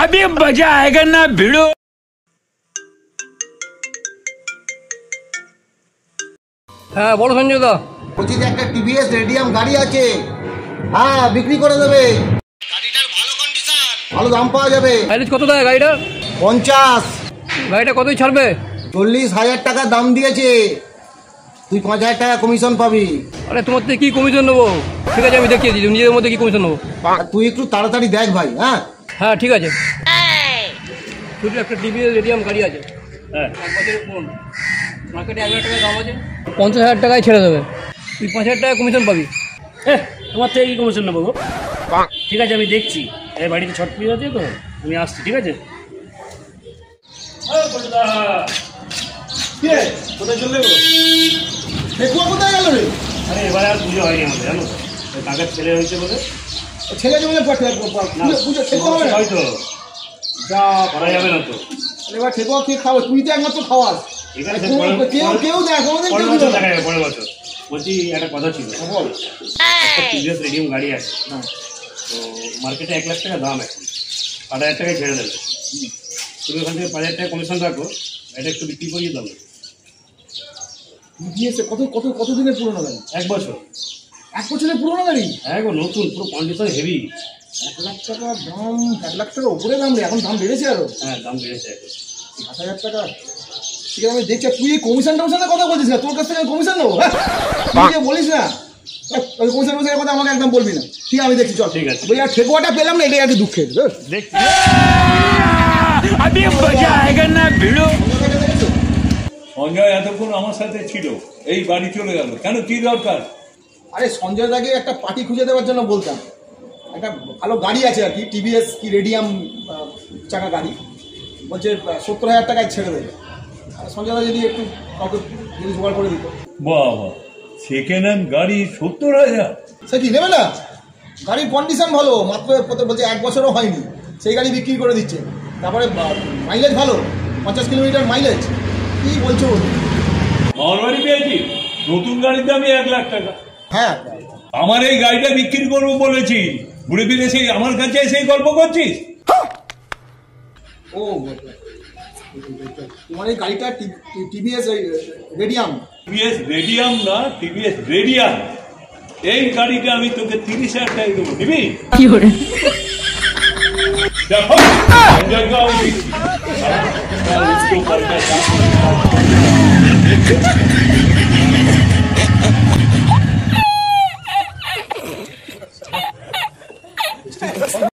अभी मजा आएगा ना भिड़ो। হ্যাঁ বলো সঞ্জয় দা। বলছি যে একটা টিভিএস রেডিয়াম গাড়ি আছে, হ্যাঁ বিক্রি করে দেবে। গাড়িটার ভালো কন্ডিশন, ভালো দাম পাওয়া যাবে। মাইলেজ কত দেয় গাড়িটা? 50। গাড়িটা কতই ছাড়বে? 40,000 টাকা দাম দিয়েছে, তুই 5,000 টাকা কমিশন পাবি। আরে তোমার থেকে কি কমিশন নেবো? ঠিক আছে আমি দেখিয়ে দিই নিজেদের মধ্যে কি কমিশন নেবো। তুই একটু তাড়াতাড়ি দেখ ভাই। হ্যাঁ হ্যাঁ ঠিক আছে। শুধু একটা টিভিএস রেডিয়াম গাড়ি আছে, হ্যাঁ মার্কেটে 1 লাখ টাকা দাম আছে, 50,000 টাকায় ছেড়ে দেবে। তুই 5,000 টাকা কমিশন পাবি। তোমার থেকে কি কমিশন নেবো গো? ঠিক আছে আমি দেখছি, এই বাড়িতে ছট পুজো আছে তো, আমি আসছি। ঠিক আছে কোথায় চললে গো? কোথায় গেল রে? আরে এবারে আর পুজো হয়নি আমাদের, জানো কাকার ছেলে হয়েছে বলে। ছেলে জমিলে হয়তো করা যাবে না তো। এবার ঠেকুয়া কে খাওয়া? তুই তো একমাত্র খাওয়াস। এখানে কেউ দেখ পরের বছর দেখা যাবে, পরের বছর। বলছি একটা কথা ছিল, টিভিএস রেডিয়াম গাড়ি আছে তো মার্কেটে 1 লাখ টাকা দাম, এখন 8,000 টাকায় ছেড়ে দেবে। তুমি ওখান থেকে 5,000 টাকা কমিশন রাখো, এটা একটু বিক্রি করিয়ে দেবে। কতদিনের পুরোনো গাড়ি? 1 বছর। 1 বছরের পুরোনো গাড়ি? হ্যাঁ গো, নতুন, পুরো কন্ডিশন হেভি। 1 লাখ টাকা দাম? 1 লাখ টাকার উপরে দাম রে, এখন দাম বেড়েছে আরো। হ্যাঁ দাম বেড়েছে এখন। 7,000 টাকা? ঠিক আছে আমি দেখছি। তুই এই কমিশন টমিশনের কথা বলছিস না? তোর কাছ থেকে কমিশন নেবো? হ্যাঁ বলিস না, কমিশন টমিশনের কথা আমাকে একদম বলবি না। ঠিক আছে আমি দেখছি, চল। ঠিক আছে। আর ঠেকুয়াটা পেলাম না, এটাই একটু দুঃখের। দেখছি अभी मजा आएगा ना भिड़ो। সঞ্জয় এতক্ষণ আমার সাথে ছিল, এই বাড়ি চলে গেল কেন? কি দরকার? আরে সঞ্জয় দাকে একটা পার্টি খুঁজে দেওয়ার জন্য বলতাম। একটা ভালো গাড়ি আছে আর কি, টিভিএস কি রেডিয়াম চাকা গাড়ি, বলছে 70,000 টাকায় ছেড়ে দেবে। সঞ্জয় দা যদি একটু কাউকে জিনিস জোগাড় করে দিত। বাবা, সেকেন্ড হ্যান্ড গাড়ি 70,000? সে কি নেবে না? গাড়ির কন্ডিশন ভালো, মাত্র বলছে 1 বছরও হয়নি, সেই গাড়ি বিক্রি করে দিচ্ছে। তারপরে মাইলেজ ভালো, 50 কিলোমিটার মাইলেজ। কি বলছো? আমার বাড়ি পেয়েছি, নতুন গাড়ির দামই 1 লাখ টাকা। হ্যাঁ আমার এই গাড়িটা বিক্রি করবো বলেছি, ঘুরে ফিরে সেই আমার কাছে সেই গল্প করছিস? ও তোমার এই গাড়িটা টিভিএস রেডিয়াম? টিভিএস রেডিয়াম না, টিভিএস রেডিয়াম। এই গাড়িটা আমি তোকে 30,000 টাকা দেবো, নিবি? কি করে দেখো जगह